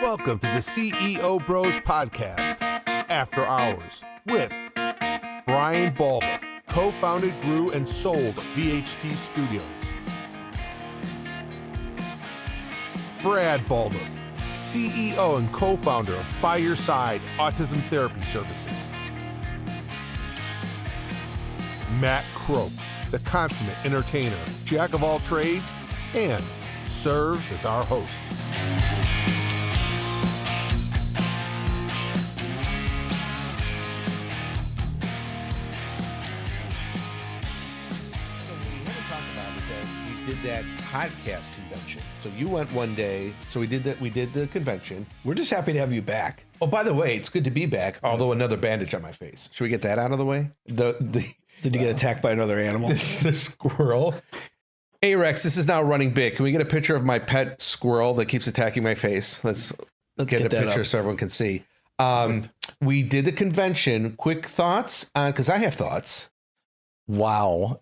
Welcome to the CEO Bros Podcast, After Hours, with Brian Baldoff, co-founded, grew, and sold VHT Studios. Brad Baldoff, CEO and co-founder of By Your Side Autism Therapy Services. Matt Croak, the consummate entertainer, jack of all trades, and serves as our host. Did that podcast convention. So you went one day. So we did that. We did the convention. We're just happy to have you back. Oh, by the way, it's good to be back. Although another bandage on my face. Should we get that out of the way? Did you get attacked by another animal? The squirrel. Hey Rex, this is now running big. Can we get a picture of my pet squirrel that keeps attacking my face? Let's get a picture so everyone can see. We did the convention. Quick thoughts, because I have thoughts. Wow.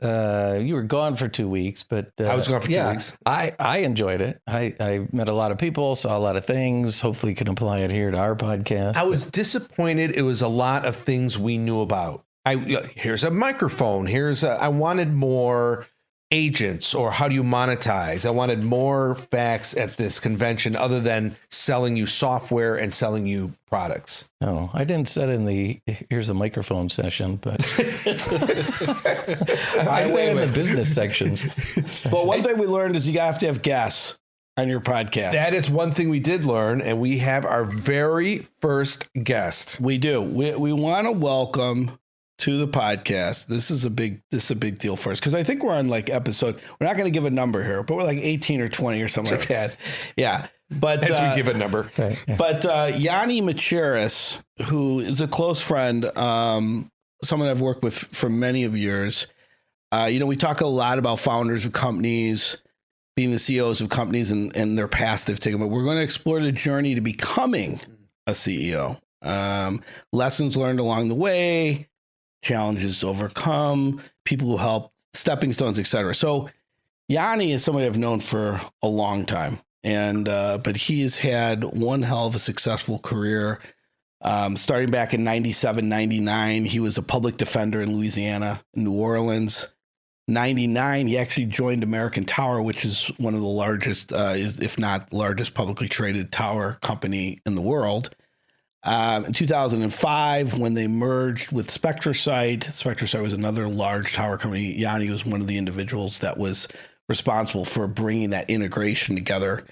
You were gone for 2 weeks, but I was gone for 2 weeks. I enjoyed it. I met a lot of people, saw a lot of things. Hopefully can apply it here to our podcast. I was disappointed. It was a lot of things we knew about. Here's a microphone. I wanted more agents, or how do you monetize? I wanted more facts at this convention other than selling you software and selling you products. Oh, I didn't set in the here's a microphone session, but I said in the business sections. Well, one thing we learned is you have to have guests on your podcast. That is one thing we did learn, and we have our very first guest. We do. We want to welcome to the podcast. This is a big deal for us, because I think we're on like episode. We're not going to give a number here, but we're like 18 or 20 or something like that. Yeah. But as we give a number. Right, yeah. But Yannis Macheras, who is a close friend, someone I've worked with for many of years. We talk a lot about founders of companies, being the CEOs of companies and their paths they've taken. But we're going to explore the journey to becoming a CEO. Lessons learned along the way, challenges overcome, people who help, stepping stones, etc. So Yannis is somebody I've known for a long time. And but he has had one hell of a successful career. Starting back in 97, 99, he was a public defender in Louisiana, New Orleans. 99, he actually joined American Tower, which is one of the largest, if not largest publicly traded tower company in the world. In 2005, when they merged with SpectraSite was another large tower company. Yannis was one of the individuals that was responsible for bringing that integration together.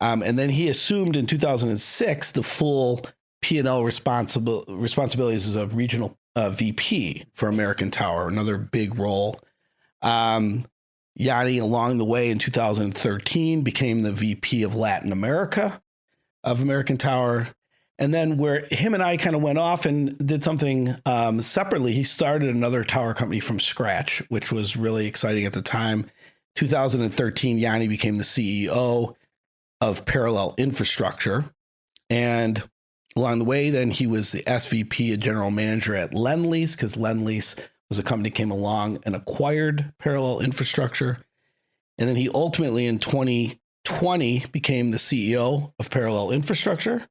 And then he assumed in 2006 the full P&L responsibilities as a regional VP for American Tower, another big role. Yannis, along the way in 2013, became the VP of Latin America of American Tower. And then where him and I kind of went off and did something separately, he started another tower company from scratch, which was really exciting at the time. 2013, Yannis became the CEO of Parallel Infrastructure. And along the way, then he was the SVP, a general manager at Lend-Lease, because Lend-Lease was a company that came along and acquired Parallel Infrastructure. And then he ultimately in 2020 became the CEO of Parallel Infrastructure.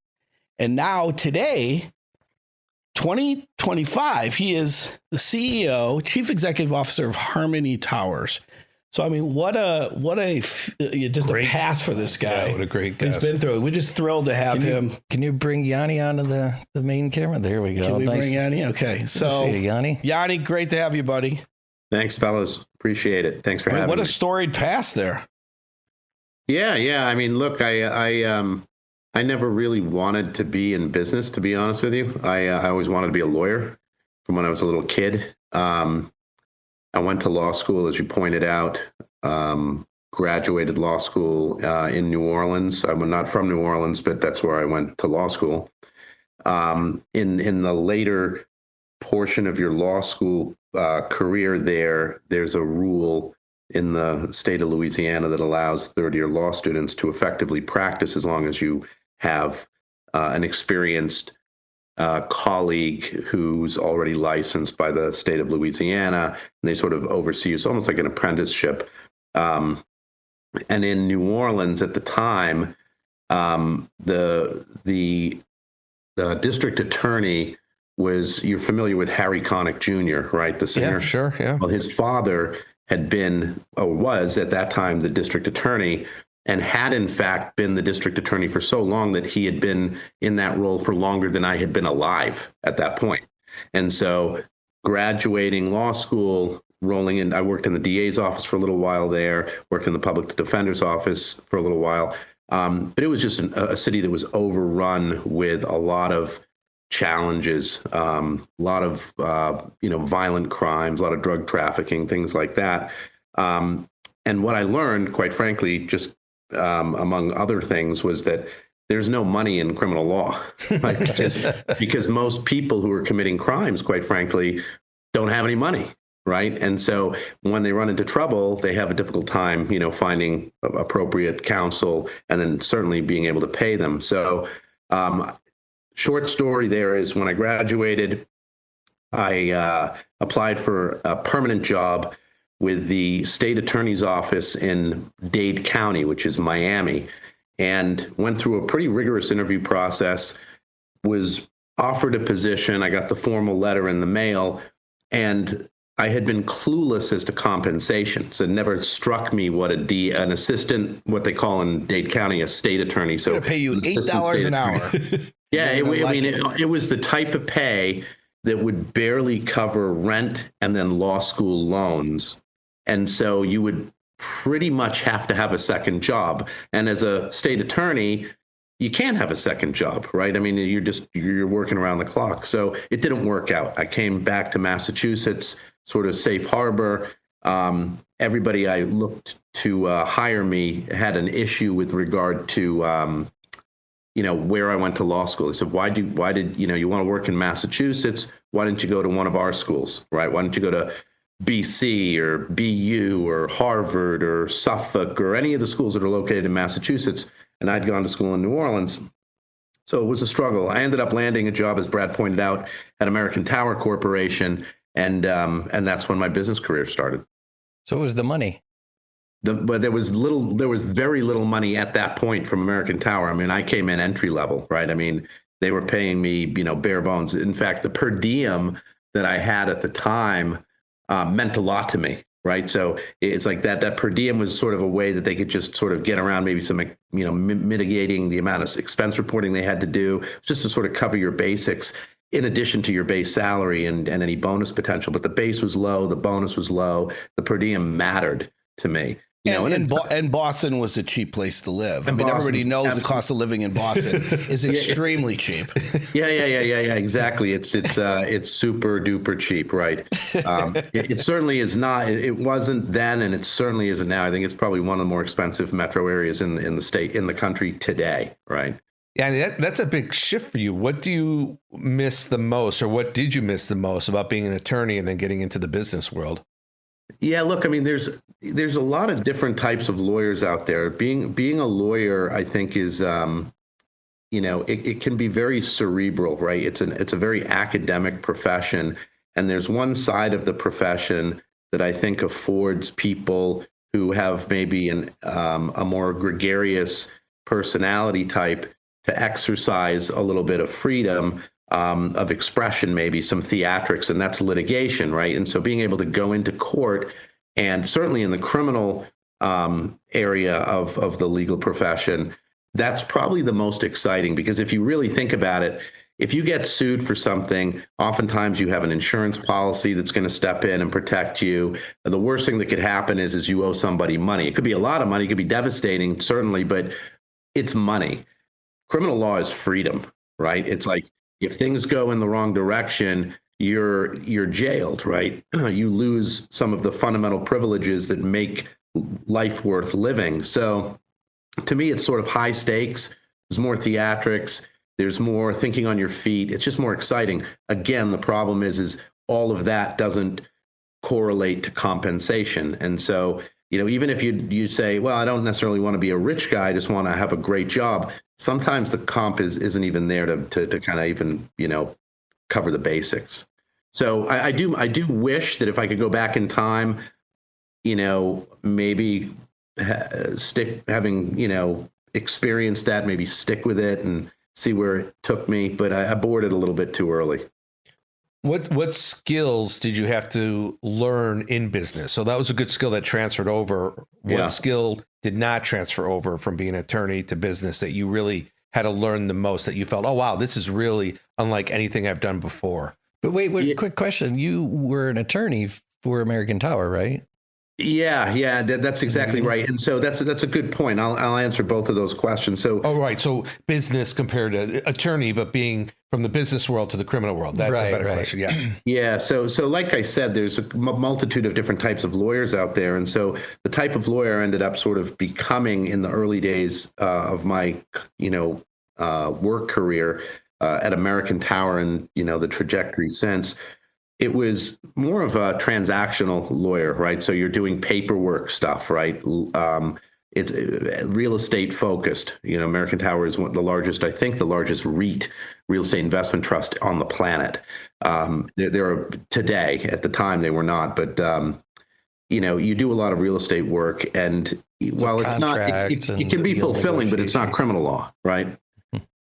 And now today, 2025, he is the CEO, Chief Executive Officer of Harmony Towers. So, I mean, what a great path for this guy. Yeah, what a great guest. He's been through it. We're just thrilled to have him. Can you bring Yannis onto the main camera? There we go. Can we bring Yannis? Okay. So, see you, Yannis. Yannis, great to have you, buddy. Thanks, fellas. Appreciate it. Thanks for having me. What a storied past there. Yeah. I mean, look, I never really wanted to be in business, to be honest with you. I always wanted to be a lawyer from when I was a little kid. I went to law school, as you pointed out, graduated law school in New Orleans. I'm not from New Orleans, but that's where I went to law school. In the later portion of your law school career there's a rule in the state of Louisiana that allows third-year law students to effectively practice as long as you have an experienced colleague who's already licensed by the state of Louisiana, and they sort of oversee you. It's almost like an apprenticeship. And in New Orleans at the time, The district attorney was, you're familiar with Harry Connick Jr., right? The singer. Yeah, sure. Yeah. Well, his father had been, or was at that time, the district attorney, and had in fact been the district attorney for so long that he had been in that role for longer than I had been alive at that point. And so graduating law school, rolling in, I worked in the DA's office for a little while there, worked in the public defender's office for a little while. But it was just a city that was overrun with a lot of challenges, a lot of violent crimes, a lot of drug trafficking, things like that. And what I learned, quite frankly, just among other things, was that there's no money in criminal law, right? because most people who are committing crimes, quite frankly, don't have any money. Right. And so when they run into trouble, they have a difficult time, finding appropriate counsel and then certainly being able to pay them. So short story there is, when I graduated, I applied for a permanent job with the state attorney's office in Dade County, which is Miami, and went through a pretty rigorous interview process, was offered a position. I got the formal letter in the mail, and I had been clueless as to compensation. So it never struck me what an assistant, what they call in Dade County, a state attorney. So pay you $8 an hour. Yeah, it was the type of pay that would barely cover rent and then law school loans. And so you would pretty much have to have a second job. And as a state attorney, you can't have a second job, right? I mean, you're working around the clock. So it didn't work out. I came back to Massachusetts, sort of safe harbor. Everybody I looked to hire me had an issue with regard to, where I went to law school. They said, why did you want to work in Massachusetts? Why didn't you go to one of our schools, right? Why didn't you go to BC or BU or Harvard or Suffolk or any of the schools that are located in Massachusetts? And I'd gone to school in New Orleans. So it was a struggle. I ended up landing a job, as Brad pointed out, at American Tower Corporation. And that's when my business career started. So it was the money. But there was very little money at that point from American Tower. I mean, I came in entry level, right? I mean, they were paying me, bare bones. In fact, the per diem that I had at the time meant a lot to me, right? So it's like that per diem was sort of a way that they could just sort of get around maybe some, mitigating the amount of expense reporting they had to do, just to sort of cover your basics, in addition to your base salary and any bonus potential. But the base was low, the bonus was low, the per diem mattered to me. And Boston was a cheap place to live. I mean, everybody knows absolutely. The cost of living in Boston is extremely cheap. Yeah. Exactly. It's super duper cheap, right? It certainly is not. It wasn't then, and it certainly isn't now. I think it's probably one of the more expensive metro areas in the country today, right? Yeah, that's a big shift for you. What do you miss the most, or what did you miss the most about being an attorney and then getting into the business world? Yeah, look, I mean, there's a lot of different types of lawyers out there. Being a lawyer, I think, is it can be very cerebral, right? It's a very academic profession, and there's one side of the profession that I think affords people who have maybe a more gregarious personality type to exercise a little bit of freedom of expression, maybe some theatrics, and that's litigation, right? And so being able to go into court, and certainly in the criminal area of the legal profession, that's probably the most exciting, because if you really think about it, if you get sued for something, oftentimes you have an insurance policy that's going to step in and protect you. The worst thing that could happen is you owe somebody money. It could be a lot of money, it could be devastating, certainly, but it's money. Criminal law is freedom, right? It's like, if things go in the wrong direction, you're jailed, right? You lose some of the fundamental privileges that make life worth living. So to me, it's sort of high stakes. There's more theatrics. There's more thinking on your feet. It's just more exciting. Again, the problem is all of that doesn't correlate to compensation. And so, even if you say, well, I don't necessarily want to be a rich guy, I just want to have a great job. Sometimes the comp isn't even there to kind of even, cover the basics. So I do wish that if I could go back in time, maybe stick having, experience that, maybe stick with it and see where it took me. But I boarded a little bit too early. What skills did you have to learn in business? So that was a good skill that transferred over. What skill did not transfer over from being an attorney to business that you really had to learn the most, that you felt, oh, wow, this is really unlike anything I've done before? But wait, quick question. You were an attorney for American Tower, right? Yeah, that's exactly right. And so that's a good point. I'll answer both of those questions. So, right. So business compared to attorney, but being from the business world to the criminal world. That's a better question. Yeah. Yeah. So like I said, there's a multitude of different types of lawyers out there. And so the type of lawyer I ended up sort of becoming in the early days of my, work career at American Tower and, the trajectory since. It was more of a transactional lawyer, right? So you're doing paperwork stuff, right? It's real estate focused. American Tower is the largest REIT, real estate investment trust on the planet. There are today. At the time, they were not, but you do a lot of real estate work, and while it's not, it can be fulfilling, but it's not criminal law, right?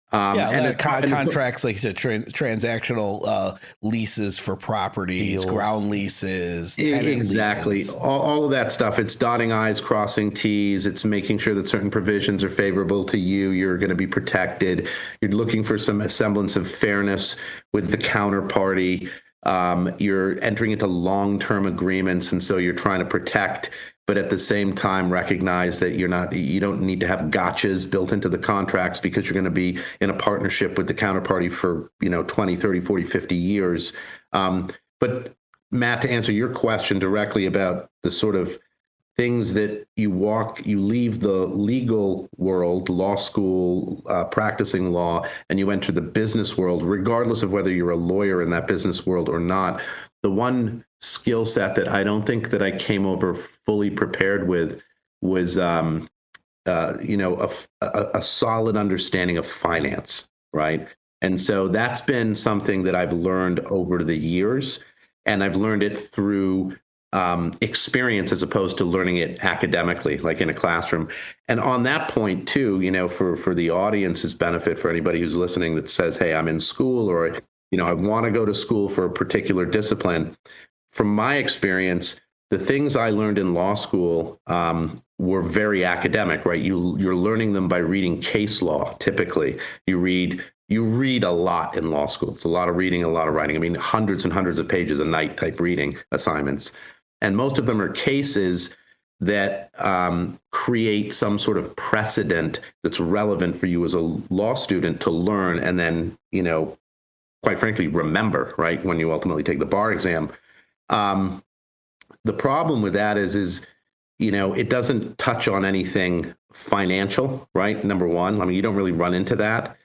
Contracts, like you said, transactional leases for properties, ground leases, tenant leases. All of that stuff. It's dotting I's, crossing T's. It's making sure that certain provisions are favorable to you. You're going to be protected. You're looking for some semblance of fairness with the counterparty. You're entering into long-term agreements, and so you're trying to protect, but at the same time recognize that you don't need to have gotchas built into the contracts because you're going to be in a partnership with the counterparty for 20, 30, 40, 50 years. But Matt, to answer your question directly about the sort of things that you leave the legal world, law school, practicing law, and you enter the business world, regardless of whether you're a lawyer in that business world or not. The one skill set that I don't think that I came over fully prepared with was, a solid understanding of finance, right? And so that's been something that I've learned over the years, and I've learned it through experience as opposed to learning it academically, like in a classroom. And on that point too, for the audience's benefit, for anybody who's listening that says, hey, I'm in school, or I want to go to school for a particular discipline. From my experience, the things I learned in law school were very academic, right? You're learning them by reading case law. Typically, you read a lot in law school. It's a lot of reading, a lot of writing. I mean, hundreds and hundreds of pages a night type reading assignments. And most of them are cases that create some sort of precedent that's relevant for you as a law student to learn and then, quite frankly, remember, right, when you ultimately take the bar exam. The problem with that is it doesn't touch on anything financial, right? Number one, I mean, you don't really run into that.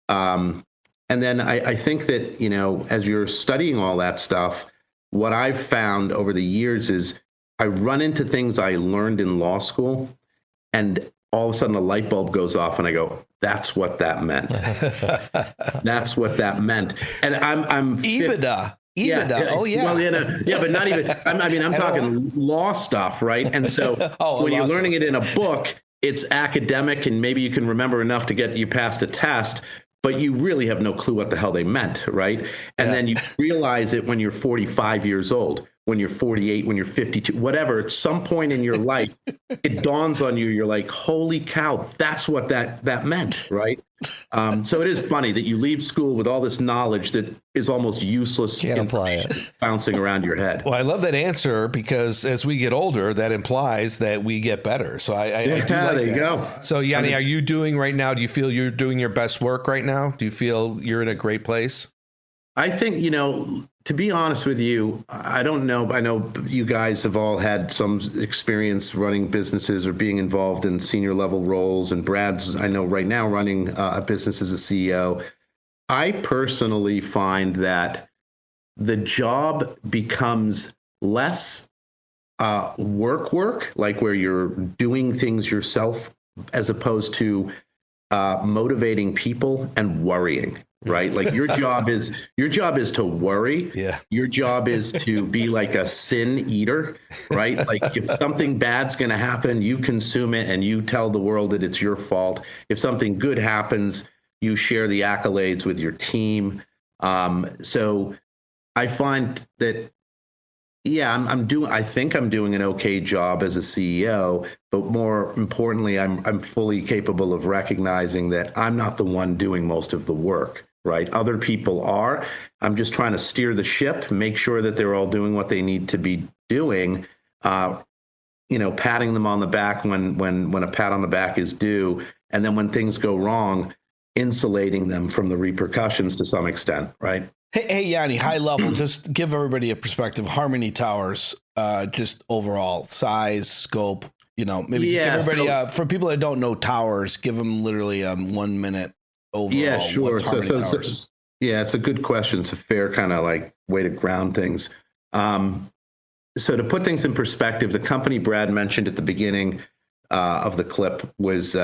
And then I think that, as you're studying all that stuff, what I've found over the years is I run into things I learned in law school, and all of a sudden a light bulb goes off and I go, that's what that meant. That's what that meant. And I'm EBITDA. EBITDA. Oh yeah. Well, but not even. I'm talking law stuff, right? And so when you're learning it in a book, it's academic, and maybe you can remember enough to get you past a test, but you really have no clue what the hell they meant, right? And then you realize it when you're 45 years old, when you're 48, when you're 52, whatever. At some point in your life, it dawns on you. You're like, holy cow, that's what that meant, right? So it is funny that you leave school with all this knowledge that is almost useless. Can't apply it. Bouncing around your head. Well, I love that answer, because as we get older, that implies that we get better. So I do like there you that. go. So Yanni, are you doing right now? Do you feel you're doing your best work right now? Do you feel you're in a great place? I think, to be honest with you, I don't know. I know you guys have all had some experience running businesses or being involved in senior level roles. And Brad's, I know right now, running a business as a CEO. I personally find that the job becomes less work, like where you're doing things yourself, as opposed to motivating people and worrying. right? Like your job is to worry. Yeah. Your job is to be like a sin eater, right? Like if something bad's going to happen, you consume it and you tell the world that it's your fault. If something good happens, you share the accolades with your team. So I find that, yeah, I think I'm doing an okay job as a CEO, but more importantly, I'm fully capable of recognizing that I'm not the one doing most of the work, right? Other people are. I'm just trying to steer the ship, make sure that they're all doing what they need to be doing, patting them on the back when a pat on the back is due. And then when things go wrong, insulating them from the repercussions to some extent, right? Hey, Yanni, high level, just give everybody a perspective. Harmony Towers, just overall size, scope, maybe just give everybody, for people that don't know towers, give them literally 1 minute overall. Yeah, sure. What's Harmony Towers? Yeah, it's a good question. It's a fair kind of like way to ground things. So to put things in perspective, the company Brad mentioned at the beginning of the clip was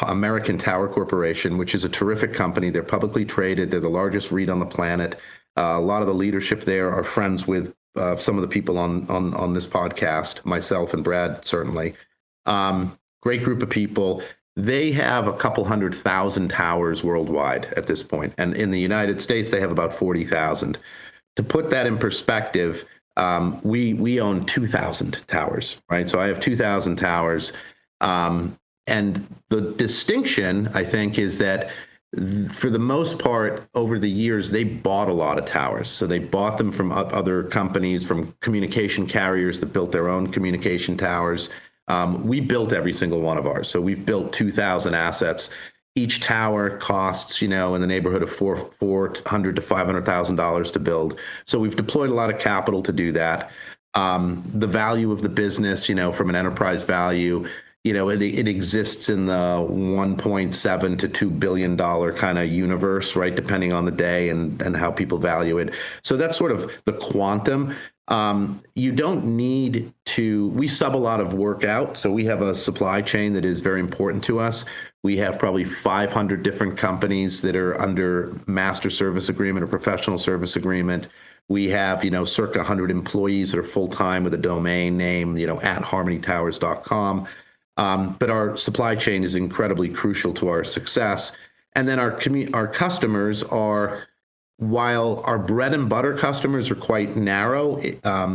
American Tower Corporation, which is a terrific company. They're publicly traded. They're the largest REIT on the planet. A lot of the leadership there are friends with some of the people on this podcast, myself and Brad, certainly. Great group of people. They have a couple 100,000 towers worldwide at this point. And in the United States, they have about 40,000. To put that in perspective, we own 2,000 towers, right? So I have 2,000 towers. And the distinction, I think, is that for the most part, over the years, they bought a lot of towers. So they bought them from other companies, from communication carriers that built their own communication towers. We built every single one of ours. So we've built 2,000 assets. Each tower costs, in the neighborhood of $400,000 to $500,000 to build. So we've deployed a lot of capital to do that. The value of the business, from an enterprise value, it exists in the 1.7 to $2 billion kind of universe, right? Depending on the day and how people value it. So that's sort of the quantum. You don't need to, we sub a lot of work out. So we have a supply chain that is very important to us. We have probably 500 different companies that are under master service agreement or professional service agreement. We have, circa 100 employees that are full-time with a domain name, at harmonytowers.com. But our supply chain is incredibly crucial to our success. And then our customers are, while our bread and butter customers are quite narrow,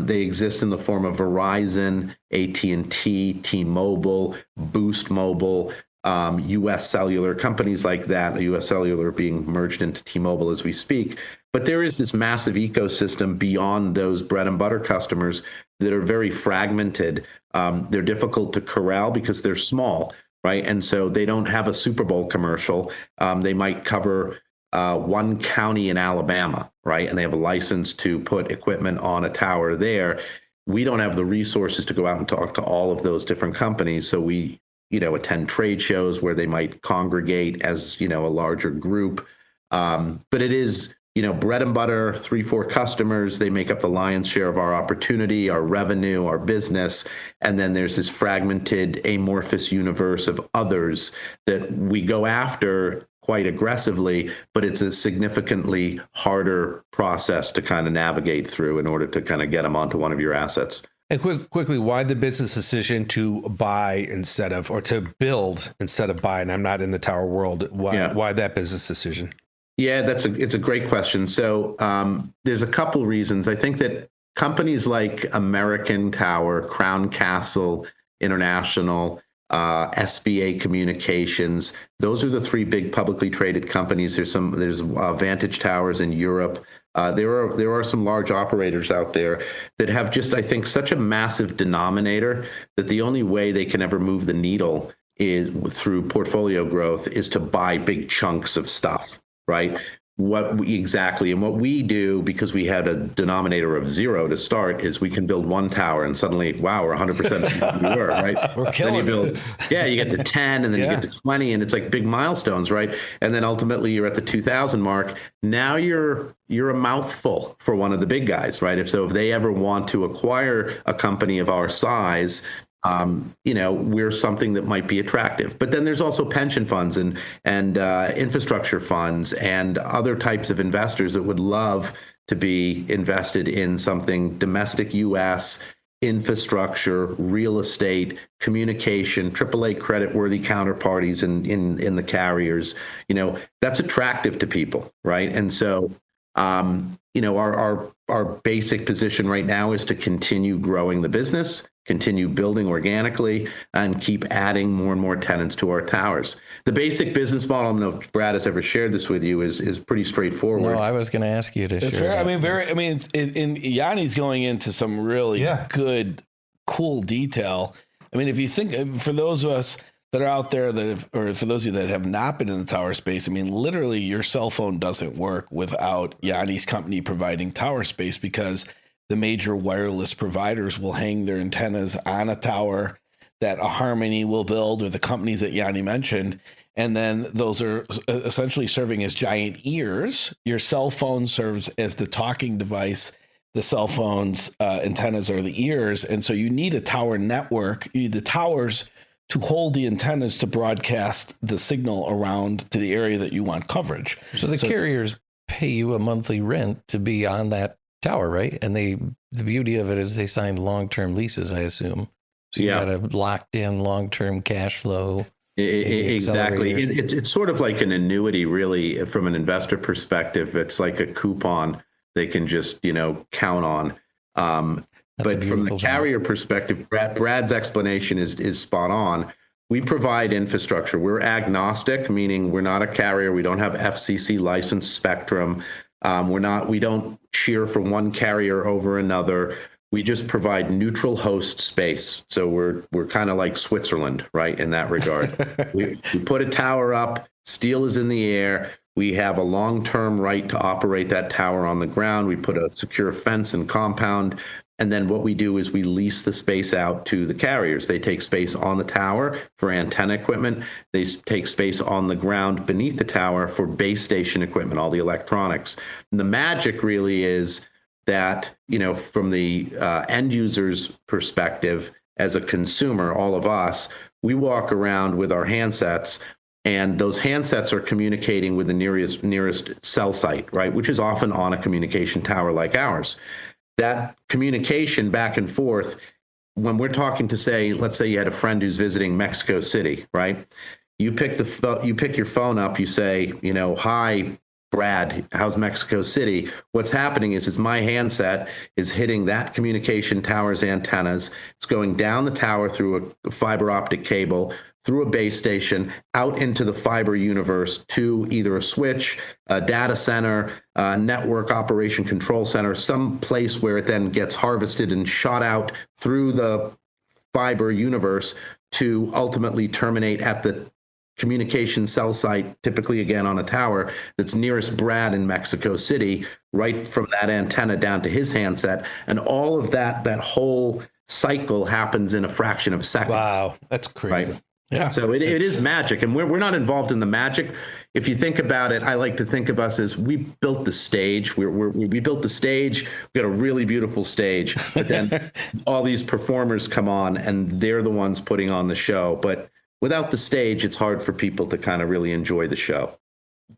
they exist in the form of Verizon, at&t, T-Mobile, Boost Mobile, U.S. Cellular, companies like that, U.S. Cellular being merged into T-Mobile as we speak. But there is this massive ecosystem beyond those bread and butter customers that are very fragmented. They're difficult to corral because they're small, right? And so they don't have a Super Bowl commercial. They might cover one county in Alabama, right? And they have a license to put equipment on a tower there. We don't have the resources to go out and talk to all of those different companies. So we, attend trade shows where they might congregate as, a larger group. But it is, bread and butter, 3-4 customers, they make up the lion's share of our opportunity, our revenue, our business. And then there's this fragmented, amorphous universe of others that we go after quite aggressively, but it's a significantly harder process to kind of navigate through in order to kind of get them onto one of your assets. And quickly, why the business decision to buy or to build instead of buy? And I'm not in the tower world. Why that business decision? Yeah, it's a great question. So there's a couple reasons. I think that companies like American Tower, Crown Castle International, SBA Communications, those are the 3 big publicly traded companies. There's Vantage Towers in Europe. There are some large operators out there that have just, I think, such a massive denominator that the only way they can ever move the needle is through portfolio growth is to buy big chunks of stuff. Right? What we do, because we had a denominator of 0 to start, is we can build 1 tower and suddenly, wow, we're 100% of what we were, right? We're killing it. Yeah, you get to 10 and then you get to 20 and it's like big milestones, right? And then ultimately you're at the 2,000 mark. Now you're a mouthful for one of the big guys, right? If they ever want to acquire a company of our size, we're something that might be attractive. But then there's also pension funds and infrastructure funds and other types of investors that would love to be invested in something domestic U.S., infrastructure, real estate, communication, AAA credit-worthy counterparties in the carriers. That's attractive to people, right? And so, our basic position right now is to continue growing the business, continue building organically, and keep adding more and more tenants to our towers. The basic business model, I don't know if Brad has ever shared this with you, is pretty straightforward. No, I was going to ask you to share. Fair. Yanni's going into some really good, cool detail. I mean, if you think, for those of us that are out there or for those of you that have not been in the tower space, I mean, literally your cell phone doesn't work without Yanni's company providing tower space, because the major wireless providers will hang their antennas on a tower that a Harmony will build, or the companies that Yanni mentioned. And then those are essentially serving as giant ears. Your cell phone serves as the talking device. The cell phone's antennas are the ears. And so you need a tower network. You need the towers to hold the antennas to broadcast the signal around to the area that you want coverage. So the carriers pay you a monthly rent to be on that tower, right? And the beauty of it is they signed long-term leases, I assume. So you got a locked-in long-term cash flow. Exactly. It's sort of like an annuity, really, from an investor perspective. It's like a coupon they can just, count on. But from the carrier perspective, Brad's explanation is spot on. We provide infrastructure. We're agnostic, meaning we're not a carrier. We don't have FCC licensed spectrum. We don't cheer for one carrier over another. We just provide neutral host space. So we're kind of like Switzerland, right, in that regard. we put a tower up, steel is in the air. We have a long-term right to operate that tower on the ground. We put a secure fence and compound. And then what we do is we lease the space out to the carriers. They take space on the tower for antenna equipment. They take space on the ground beneath the tower for base station equipment, all the electronics. And the magic really is that, from the end user's perspective, as a consumer, all of us, we walk around with our handsets, and those handsets are communicating with the nearest cell site, right, which is often on a communication tower like ours. That communication back and forth, when we're talking to, let's say you had a friend who's visiting Mexico City, right? You pick your phone up, you say, hi, Brad, how's Mexico City? What's happening is my handset is hitting that communication tower's antennas. It's going down the tower through a fiber optic cable, through a base station, out into the fiber universe to either a switch, a data center, a network operation control center, some place where it then gets harvested and shot out through the fiber universe to ultimately terminate at the communication cell site, typically again on a tower that's nearest Brad in Mexico City, right from that antenna down to his handset. And all of that whole cycle happens in a fraction of a second. Wow, that's crazy. Right? Yeah. So it is magic, and we're not involved in the magic. If you think about it, I like to think of us as we built the stage. We built the stage. We got a really beautiful stage, but then all these performers come on, and they're the ones putting on the show. But without the stage, it's hard for people to kind of really enjoy the show.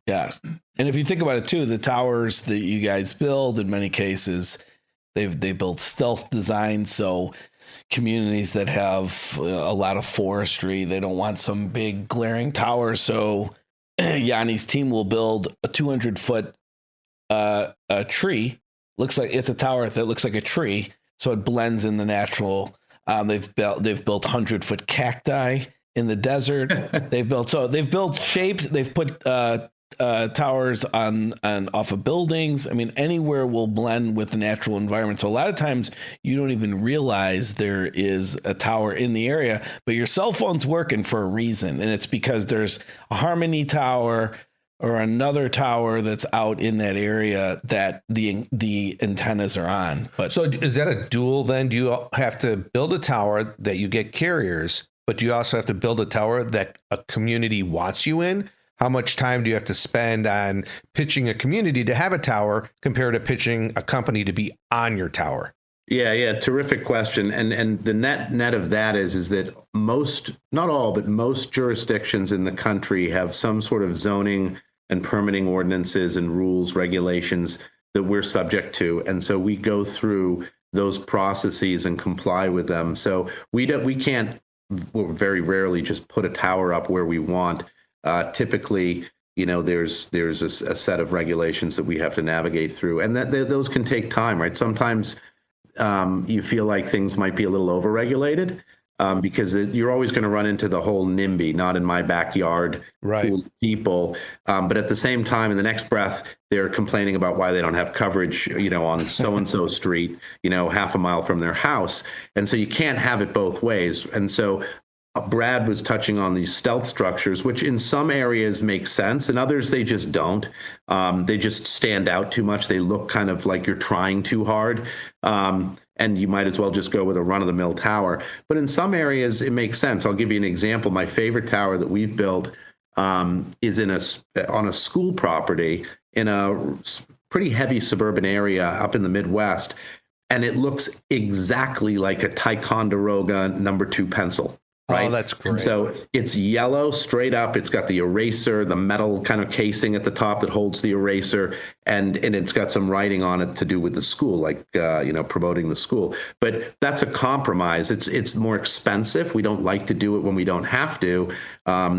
Yeah. And if you think about it too, the towers that you guys build, in many cases, they build stealth design. So communities that have a lot of forestry, they don't want some big glaring tower. So Yanni's team will build a 200-foot a tree. Looks like it's a tower that looks like a tree. So it blends in the natural. They've built 100-foot cacti in the desert. They've built shapes. They've put towers on off of buildings. I mean, anywhere will blend with the natural environment. So a lot of times you don't even realize there is a tower in the area, but your cell phone's working for a reason. And it's because there's a Harmony tower or another tower that's out in that area that the antennas are on. But so is that a dual then? Do you have to build a tower that you get carriers, but do you also have to build a tower that a community wants you in? How much time do you have to spend on pitching a community to have a tower compared to pitching a company to be on your tower? Yeah. Terrific question. And the net of that is that most, not all, but most jurisdictions in the country have some sort of zoning and permitting ordinances and rules, regulations that we're subject to. And so we go through those processes and comply with them. So we can't very rarely just put a tower up where we want. Typically, there's a set of regulations that we have to navigate through, and those can take time, right? Sometimes you feel like things might be a little overregulated because you're always going to run into the whole NIMBY, not in my backyard, right, cool people. But at the same time, in the next breath, they're complaining about why they don't have coverage, on so-and-so street, half a mile from their house. And so you can't have it both ways. And so Brad was touching on these stealth structures, which in some areas make sense. In others, they just don't. They just stand out too much. They look kind of like you're trying too hard. And you might as well just go with a run-of-the-mill tower. But in some areas, it makes sense. I'll give you an example. My favorite tower that we've built is on a school property in a pretty heavy suburban area up in the Midwest. And it looks exactly like a Ticonderoga #2 pencil. Right? Oh, that's great. So it's yellow straight up. It's got the eraser, the metal kind of casing at the top that holds the eraser, and it's got some writing on it to do with the school, like promoting the school. But that's a compromise. It's more expensive. We don't like to do it when we don't have to,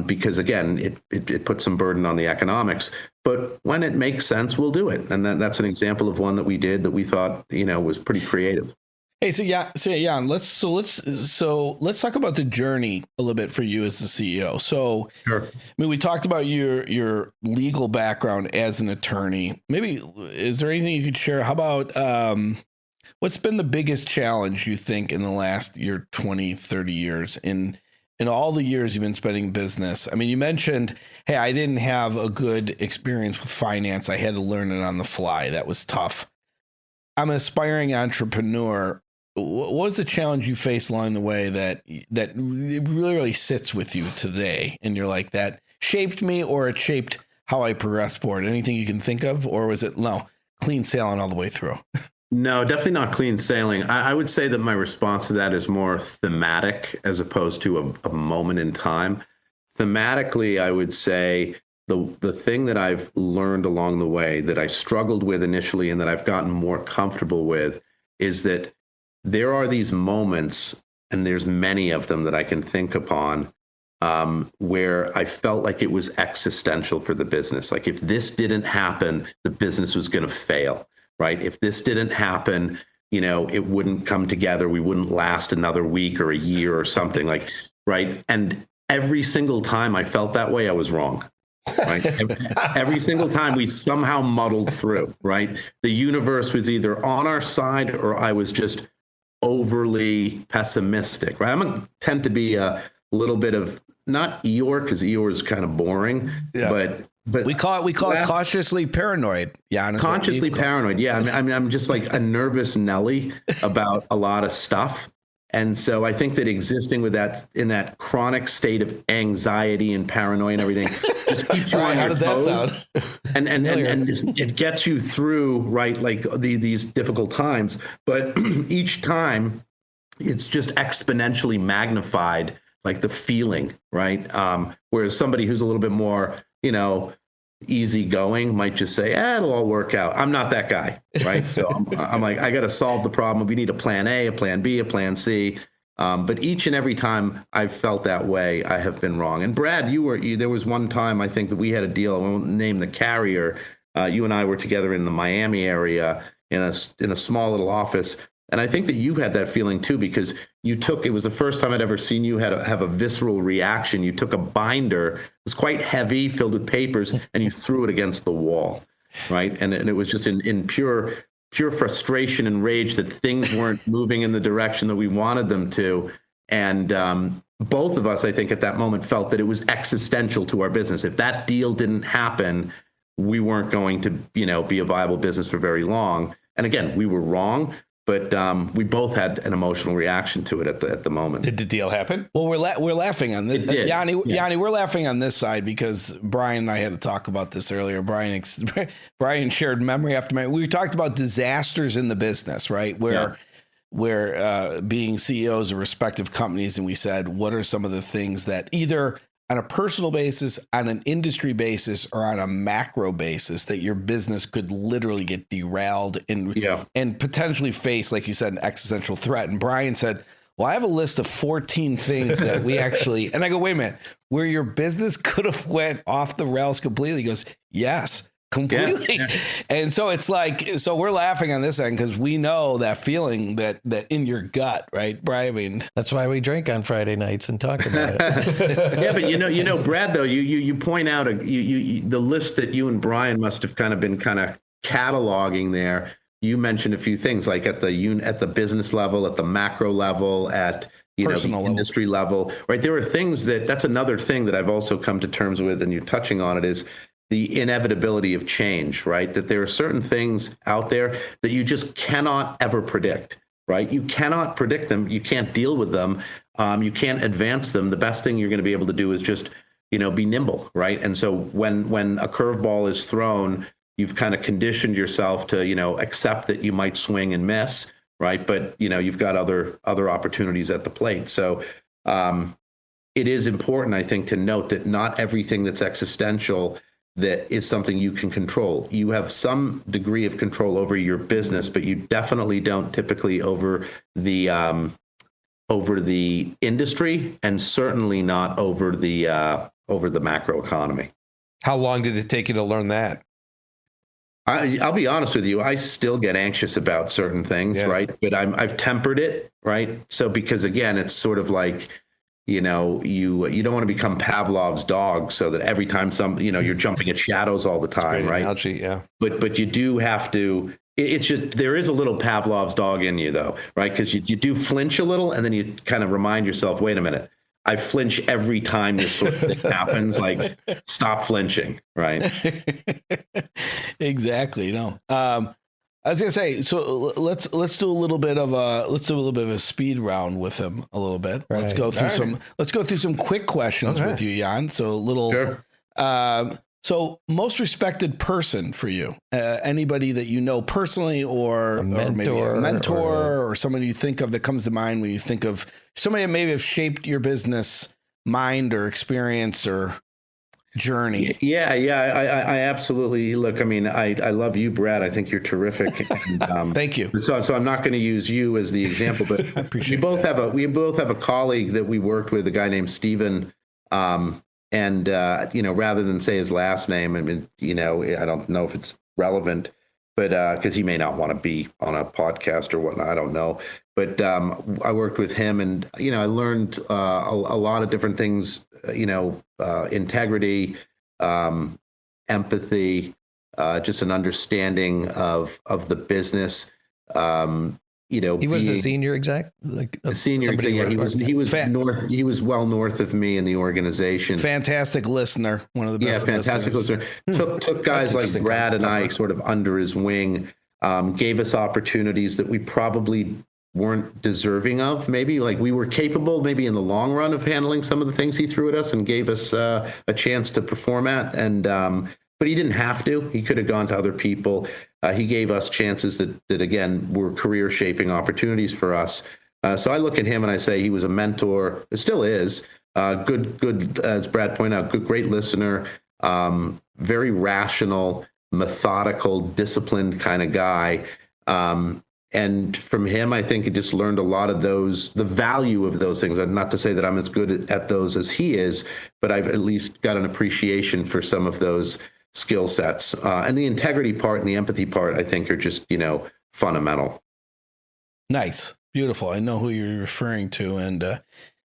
because again, it puts some burden on the economics. But when it makes sense, we'll do it. And that's an example of one that we did that we thought was pretty creative. Hey, Jan, let's talk about the journey a little bit for you as the CEO. So, sure. I mean, we talked about your legal background as an attorney. Maybe is there anything you could share? How about what's been the biggest challenge you think in the last 20, 30 years in all the years you've been spending business? I mean, you mentioned, hey, I didn't have a good experience with finance. I had to learn it on the fly. That was tough. I'm an aspiring entrepreneur. What was the challenge you faced along the way that really sits with you today? And you're like, that shaped me, or it shaped how I progressed forward? Anything you can think of? Or was it clean sailing all the way through? No, definitely not clean sailing. I would say that my response to that is more thematic as opposed to a moment in time. Thematically, I would say the thing that I've learned along the way that I struggled with initially and that I've gotten more comfortable with is that there are these moments, and there's many of them that I can think upon, where I felt like it was existential for the business. Like if this didn't happen, the business was going to fail, right? If this didn't happen, it wouldn't come together. We wouldn't last another week or a year or something, like, right? And every single time I felt that way, I was wrong. Right. Every single time we somehow muddled through, right? The universe was either on our side or I was just overly pessimistic, right? I tend to be a little bit of not Eeyore, because Eeyore is kind of boring, but we call it cautiously paranoid. Yeah, consciously paranoid. Yeah, I'm just like a nervous Nelly about a lot of stuff. And so I think that existing with that in that chronic state of anxiety and paranoia and everything just keeps you on your toes. How does that sound? And it gets you through, right, like these difficult times. But each time it's just exponentially magnified, like the feeling, right? Whereas somebody who's a little bit more, easygoing might just say, it'll all work out. I'm not that guy, right? So I'm like, I got to solve the problem. We need a plan A, a plan B, a plan C. But each and every time I've felt that way, I have been wrong. And Brad, there was one time I think that we had a deal. I won't name the carrier. You and I were together in the Miami area in a small little office. And I think that you had that feeling too, because it was the first time I'd ever seen you have a visceral reaction. You took a binder, it was quite heavy, filled with papers, and you threw it against the wall, right? And it was just in pure frustration and rage that things weren't moving in the direction that we wanted them to. And both of us, I think, at that moment felt that it was existential to our business. If that deal didn't happen, we weren't going to, be a viable business for very long. And again, we were wrong. But we both had an emotional reaction to it at the moment. Did the deal happen? Well, we're laughing on this. Yanni, we're laughing on this side because Brian and I had to talk about this earlier. Brian shared memory after memory. We talked about disasters in the business, right? Where where being CEOs of respective companies, and we said, what are some of the things that either on a personal basis, on an industry basis, or on a macro basis that your business could literally get derailed and potentially face, like you said, an existential threat. And Brian said, well, I have a list of 14 things that we actually, and I go, wait a minute, where your business could have went off the rails completely. He goes, yes, completely. Yeah. And so it's like, so we're laughing on this end because we know that feeling that in your gut, right, Brian? I mean, that's why we drink on Friday nights and talk about it. Yeah, but you know, Brad, though, you point out the list that you and Brian must have kind of been kind of cataloging there. You mentioned a few things like at the business level, at the macro level, at the industry level, right? There are things that's another thing that I've also come to terms with, and you're touching on it, is the inevitability of change, right? That there are certain things out there that you just cannot ever predict, right? You cannot predict them. You can't deal with them. You can't advance them. The best thing you're going to be able to do is just, be nimble, right? And so when a curveball is thrown, you've kind of conditioned yourself to, accept that you might swing and miss, right? But, you've got other opportunities at the plate. So it is important, I think, to note that not everything that's existential that is something you can control. You have some degree of control over your business, but you definitely don't typically over the industry, and certainly not over the macro economy. How long did it take you to learn that? I'll be honest with you. I still get anxious about certain things, right? But I've tempered it, right? So because again, it's sort of like, you don't want to become Pavlov's dog, so that every time you're jumping at shadows all the time, right? Analogy, yeah. But you do have to. It's just, there is a little Pavlov's dog in you, though, right? Because you do flinch a little, and then you kind of remind yourself, wait a minute, I flinch every time this sort of thing happens. Like, stop flinching, right? Exactly. No. I was gonna say, so let's do a little bit of a speed round with him a little bit. Right. Let's go through some quick questions with you, Jan. So a little. Sure. So most respected person for you, anybody that you know personally, or maybe a mentor, or somebody you think of that comes to mind when you think of somebody that maybe have shaped your business mind or experience or journey. Yeah. I absolutely look. I mean, I love you, Brad. I think you're terrific. And, thank you. So I'm not going to use you as the example, but we both have a colleague that we worked with, a guy named Steven. And rather than say his last name, I mean, I don't know if it's relevant, but because he may not want to be on a podcast or whatnot, I don't know. But I worked with him, and I learned a lot of different things. Integrity, empathy, just an understanding of the business. He was a senior exec, like a senior exec. Yeah, he was well north of me in the organization. Fantastic listener, one of the best. Yeah, fantastic listener. Took guys like Brad and I sort of under his wing, gave us opportunities that we probably weren't deserving of. Maybe like we were capable, maybe in the long run, of handling some of the things he threw at us, and gave us a chance to perform at. And but he didn't have to. He could have gone to other people. He gave us chances that again were career shaping opportunities for us. So I look at him and I say he was a mentor. It still is. Good, as Brad pointed out, great listener. Very rational, methodical, disciplined kind of guy. And from him, I think I just learned a lot of the value of those things. Not to say that I'm as good at those as he is, but I've at least got an appreciation for some of those skill sets. And the integrity part and the empathy part, I think, are just, fundamental. Nice. Beautiful. I know who you're referring to. And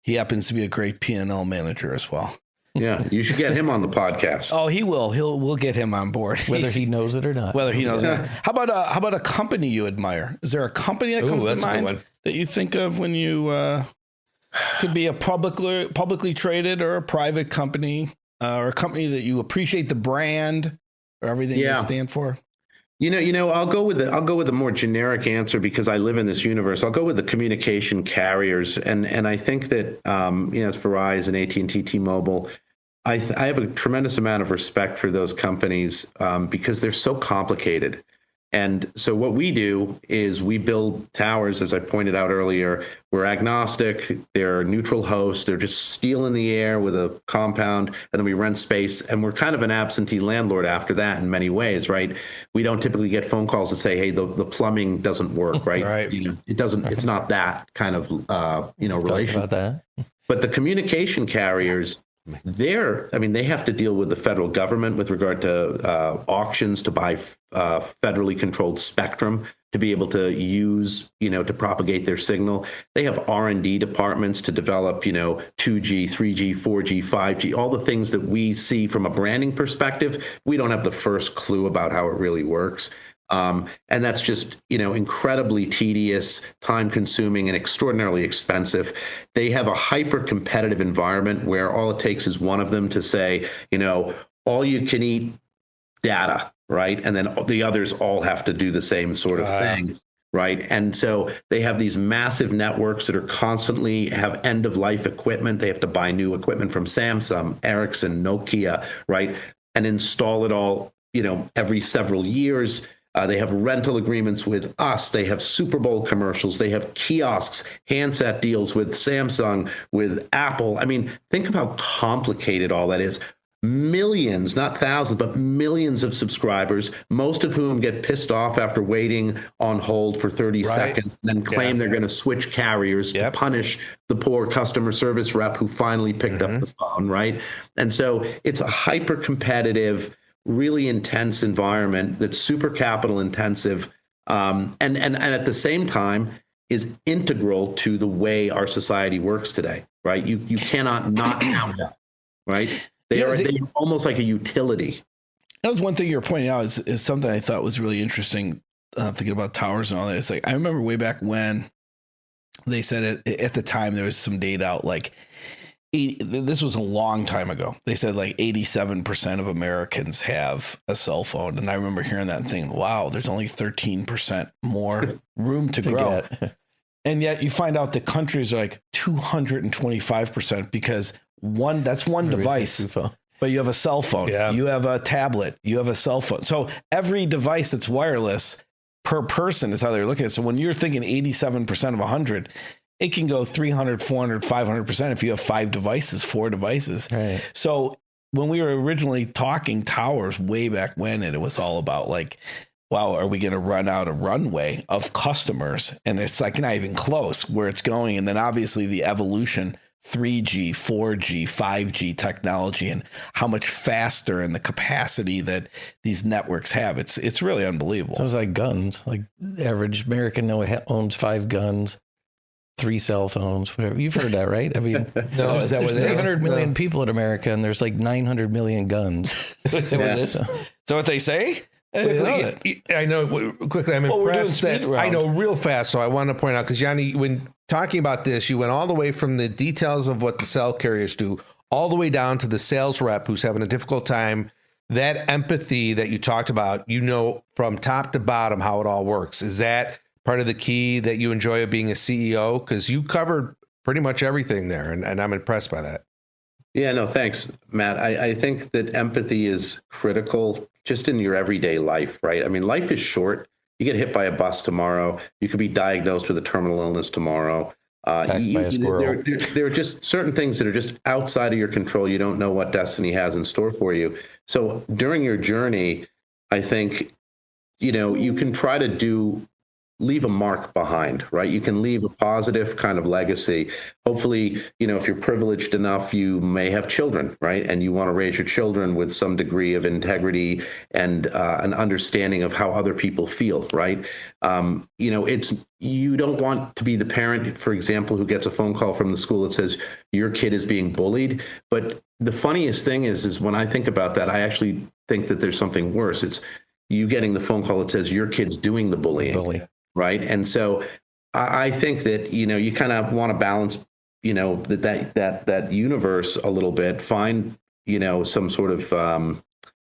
he happens to be a great P&L manager as well. Yeah, you should get him on the podcast. Oh, he will. We'll get him on board, whether he knows it or not. Whether he knows it. How about a company you admire? Is there a company that comes to mind that you think of when you could be a publicly traded or a private company, or a company that you appreciate the brand or everything they stand for? I'll go with the more generic answer because I live in this universe. I'll go with the communication carriers, and I think that as Verizon, at&t, T-Mobile, I have a tremendous amount of respect for those companies because they're so complicated, And so what we do is we build towers, as I pointed out earlier. We're agnostic. They're neutral hosts. They're just steel in the air with a compound, and then we rent space. And we're kind of an absentee landlord after that in many ways, right? We don't typically get phone calls that say, hey, the plumbing doesn't work, right? Right. It doesn't, it's not that kind of, relation. About that. But the communication carriers, they have to deal with the federal government with regard to auctions to buy federally controlled spectrum to be able to use, to propagate their signal. They have R&D departments to develop, 2G, 3G, 4G, 5G, all the things that we see from a branding perspective. We don't have the first clue about how it really works. And that's just, incredibly tedious, time consuming, and extraordinarily expensive. They have a hyper competitive environment where all it takes is one of them to say, all you can eat data, right? And then the others all have to do the same sort of thing. Right. And so they have these massive networks that are constantly have end of life equipment. They have to buy new equipment from Samsung, Ericsson, Nokia, right? And install it all, every several years. They have rental agreements with us. They have Super Bowl commercials. They have kiosks, handset deals with Samsung, with Apple. I mean, think of how complicated all that is. Millions, not thousands, but millions of subscribers, most of whom get pissed off after waiting on hold for 30 seconds and then claim they're going to switch carriers to punish the poor customer service rep who finally picked up the phone, right? And so it's a hyper competitive, really intense environment that's super capital intensive, and at the same time is integral to the way our society works today, right? You cannot not have that, right? They're almost like a utility. That was one thing you were pointing out is something I thought was really interesting, thinking about towers and all that. It's like, I remember way back when they said it, at the time there was some data out, like this was a long time ago. They said like 87% of Americans have a cell phone. And I remember hearing that and thinking, wow, there's only 13% more room to grow. And yet you find out the countries are like 225% because that's one device, but you have a cell phone, you have a tablet, you have a cell phone. So every device that's wireless per person is how they're looking at it. So when you're thinking 87% of 100, it can go 300, 400, 500% if you have 4 devices. Right. So when we were originally talking towers way back when, and it was all about like, wow, are we going to run out of runway of customers? And it's like not even close where it's going. And then obviously the evolution, 3G, 4G, 5G technology, and how much faster and the capacity that these networks have. It's really unbelievable. Sounds like guns. Like the average American owns 5 guns, 3 cell phones, whatever. You've heard that, right? I mean, no, is that what it is? 300 million people in America, and there's like 900 million guns. Is that what it is? Is that what they say? I know quickly. I'm impressed that I know real fast. So I want to point out, because Yanni, when talking about this, you went all the way from the details of what the cell carriers do, all the way down to the sales rep who's having a difficult time. That empathy that you talked about, from top to bottom how it all works. Is that part of the key that you enjoy of being a CEO? Because you covered pretty much everything there, and I'm impressed by that. Yeah, no, thanks, Matt. I think that empathy is critical just in your everyday life, right? I mean, life is short. You get hit by a bus tomorrow. You could be diagnosed with a terminal illness tomorrow. There are just certain things that are just outside of your control. You don't know what destiny has in store for you. So during your journey, I think, you can try to leave a mark behind, right? You can leave a positive kind of legacy. Hopefully, if you're privileged enough, you may have children, right? And you want to raise your children with some degree of integrity and an understanding of how other people feel, right? You don't want to be the parent, for example, who gets a phone call from the school that says your kid is being bullied. But the funniest thing is when I think about that, I actually think that there's something worse. It's you getting the phone call that says your kid's doing the bullying. Right. And so I think that, you kind of want to balance, that universe a little bit, find, some sort of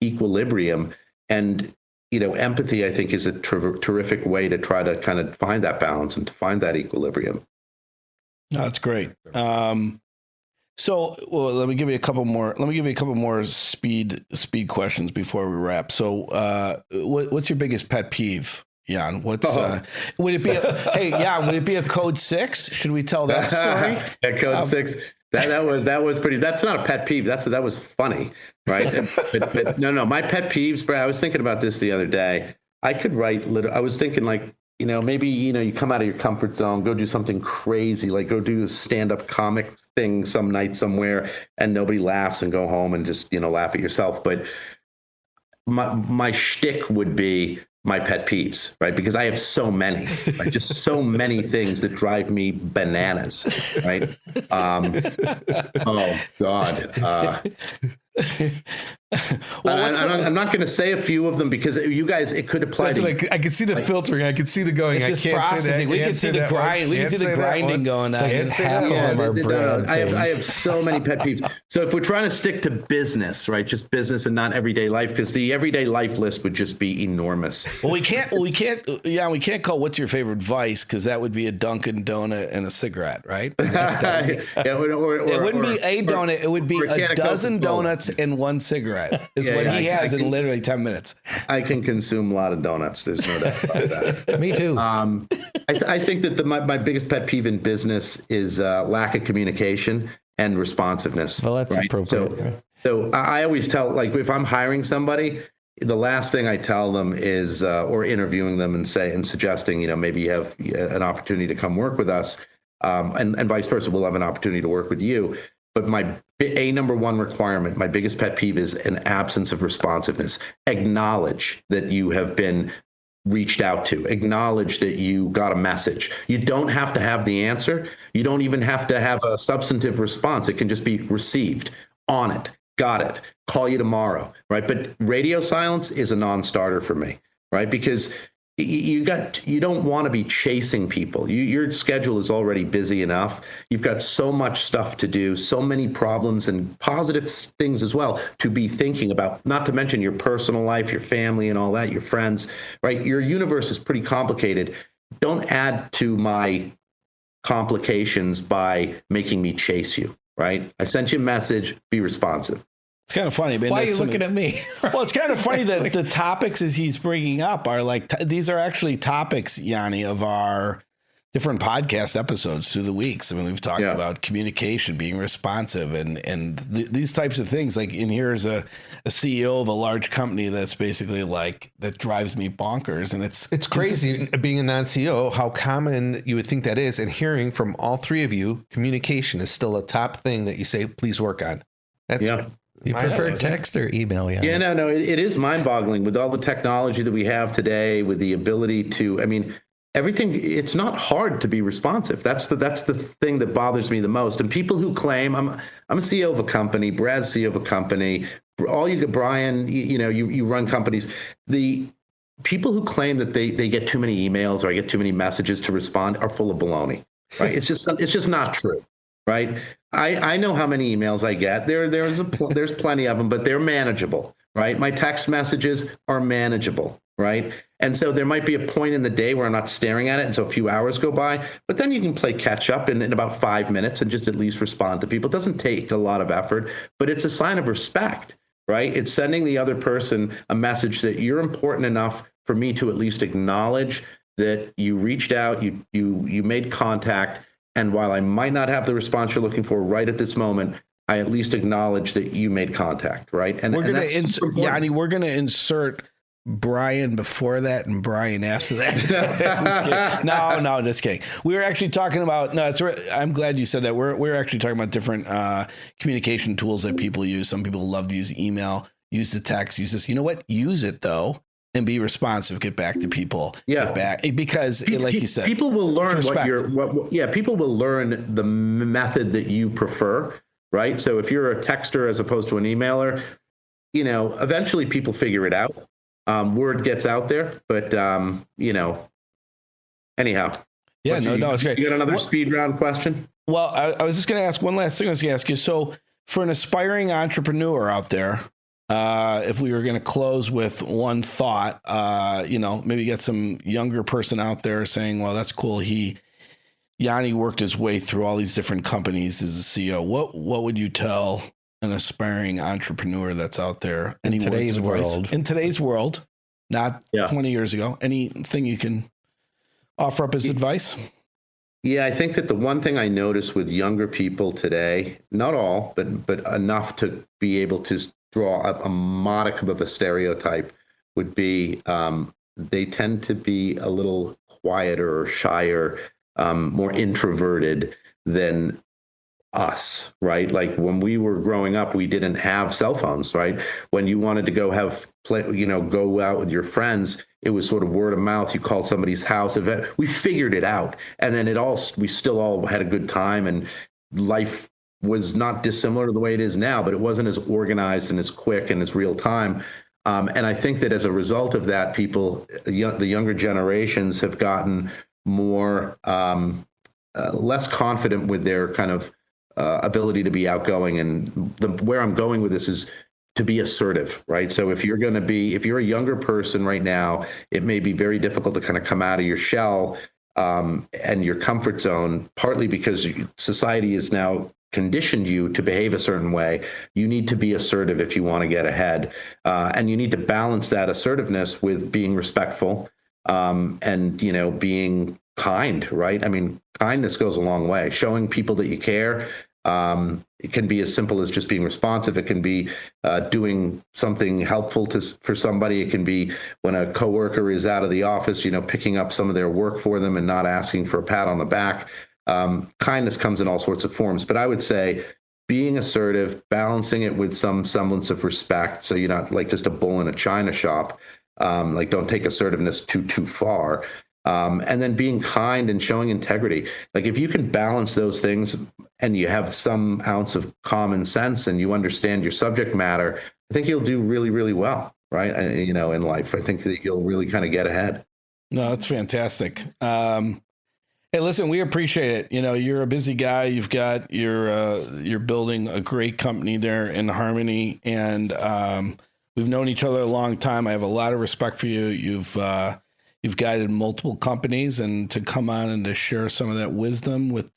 equilibrium. And, empathy, I think, is a terrific way to try to kind of find that balance and to find that equilibrium. No, that's great. So, well, let me give you a couple more speed questions before we wrap. So, what's your biggest pet peeve, Jan? Would it be would it be a code 6? Should we tell that story? Yeah, code 6. That was pretty. That's not a pet peeve. That was funny, right? but no. My pet peeves, Brad. I was thinking about this the other day. I could write. I was thinking like, maybe you come out of your comfort zone, go do something crazy, like go do a stand-up comic thing some night somewhere, and nobody laughs, and go home and just laugh at yourself. But my shtick would be my pet peeves, right? Because I have so many, right? Just so many things that drive me bananas, right? Oh God. I'm not going to say a few of them because you guys, it could apply to like I can see the filtering, I can see the going. It's just processing. We can see the grind. We can see the grinding going on. Half of them are brand I have so many pet peeves. So if we're trying to stick to business, right, just business and not everyday life, because the everyday life list would just be enormous. Well, we can't call what's your favorite vice, because that would be a Dunkin' Donut and a cigarette, right? It wouldn't be a donut. It would be a dozen donuts and one cigarette is what he has in literally 10 minutes. I can consume a lot of donuts. There's no doubt about that. Me too. I think that my biggest pet peeve in business is lack of communication and responsiveness. Well, that's right? appropriate. So I always tell, like, if I'm hiring somebody, the last thing I tell them is, or interviewing them and suggesting, maybe you have an opportunity to come work with us, and vice versa, we'll have an opportunity to work with you. But my number one requirement, my biggest pet peeve, is an absence of responsiveness. Acknowledge that you have been reached out to. Acknowledge that you got a message. You don't have to have the answer. You don't even have to have a substantive response. It can just be received, on it, got it, call you tomorrow, right? But radio silence is a non-starter for me, right? Because you don't want to be chasing people. Your schedule is already busy enough. You've got so much stuff to do, so many problems and positive things as well to be thinking about, not to mention your personal life, your family and all that, your friends, right? Your universe is pretty complicated. Don't add to my complications by making me chase you, right? I sent you a message, be responsive. It's kind of funny. Why are you looking at me? Well, it's kind of funny that the topics as he's bringing up are like, these are actually topics, Yanni, of our different podcast episodes through the weeks. I mean, we've talked about communication, being responsive, and these types of things. Like, in here's a CEO of a large company that's basically like, that drives me bonkers. And it's crazy being a non-CEO, how common you would think that is. And hearing from all three of you, communication is still a top thing that you say, please work on. That's You prefer text or email? Yeah, no, it is mind-boggling with all the technology that we have today, with the ability to, everything. It's not hard to be responsive. That's the thing that bothers me the most. And people who claim, I'm a CEO of a company, Brad's CEO of a company, all you get, Brian, you run companies. The people who claim that they get too many emails or I get too many messages to respond are full of baloney, right? It's just not true. Right. I know how many emails I get. There's plenty of them, but they're manageable. Right. My text messages are manageable. Right. And so there might be a point in the day where I'm not staring at it. And so a few hours go by, but then you can play catch up in about 5 minutes and just at least respond to people. It doesn't take a lot of effort, but it's a sign of respect. Right. It's sending the other person a message that you're important enough for me to at least acknowledge that you reached out, you made contact. And while I might not have the response you're looking for right at this moment, I at least agnowledge that you made contact, right? And we're going to Yanni, we're going to insert Brian before that and Brian after that. No, just kidding. We were actually talking about. I'm glad you said that. We're actually talking about different communication tools that people use. Some people love to use email, use the text, use this. You know what? Use it though. And be responsive, get back to people. Get back, because like you said, people will learn people will learn the method that you prefer, right? So if you're a texter as opposed to an emailer, eventually people figure it out. Word gets out there, but anyhow. Yeah, no, it's great. You got another speed round question? Well, I was just going to ask one last thing. I was going to ask you. So for an aspiring entrepreneur out there, if we were going to close with one thought, maybe get some younger person out there saying, well, that's cool. He Yanni worked his way through all these different companies as a CEO. What would you tell an aspiring entrepreneur that's out there? In today's world. In today's world, not Yeah. 20 years ago. Anything you can offer up as advice? Yeah, I think that the one thing I notice with younger people today, not all, but enough to be able to draw up a modicum of a stereotype, would be they tend to be a little quieter or shyer, more introverted than us, right? Like when we were growing up, we didn't have cell phones, right? When you wanted to go go out with your friends, it was sort of word of mouth. You called somebody's house. We figured it out. And then we still all had a good time, and life was not dissimilar to the way it is now, but it wasn't as organized and as quick and as real time. And I think that as a result of that, the younger generations have gotten more, less confident with their kind of ability to be outgoing. And where I'm going with this is to be assertive, right? So if you're a younger person right now, it may be very difficult to kind of come out of your shell and your comfort zone, partly because society has now conditioned you to behave a certain way. You need to be assertive if you want to get ahead. And you need to balance that assertiveness with being respectful and, being kind, right? I mean, kindness goes a long way. Showing people that you care. It can be as simple as just being responsive. It can be doing something helpful for somebody. It can be when a coworker is out of the office, picking up some of their work for them and not asking for a pat on the back. Kindness comes in all sorts of forms. But I would say being assertive, balancing it with some semblance of respect. So you're not like just a bull in a china shop. Like don't take assertiveness too far. And then being kind and showing integrity. Like if you can balance those things and you have some ounce of common sense and you understand your subject matter, I think you'll do really, really well, right? In life, I think that you'll really kind of get ahead. No, that's fantastic. Hey, listen, we appreciate it. You're a busy guy. You're building a great company there in Harmony, and we've known each other a long time. I have a lot of respect for you. You've guided multiple companies, and to come on and to share some of that wisdom with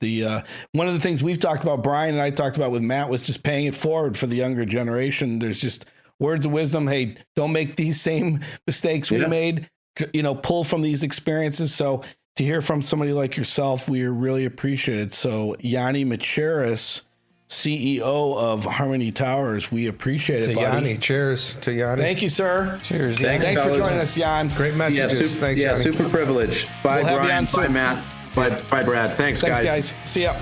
one of the things we've talked about, Brian and I talked about with Matt, was just paying it forward for the younger generation. There's just words of wisdom. Hey, don't make these same mistakes we made, pull from these experiences. So to hear from somebody like yourself, we really appreciate it. So Yannis Macheras, CEO of Harmony Towers, we appreciate it, buddy. Yanni, cheers to Yanni. Thank you, sir. Cheers. Thanks, Thanks for fellas. joining us, Jan. Great messages. Thanks, Yanni. Super privilege. Bye, We'll have you Brian. on soon. Bye, Matt. Bye, Brad. Thanks, Thanks, guys. See ya.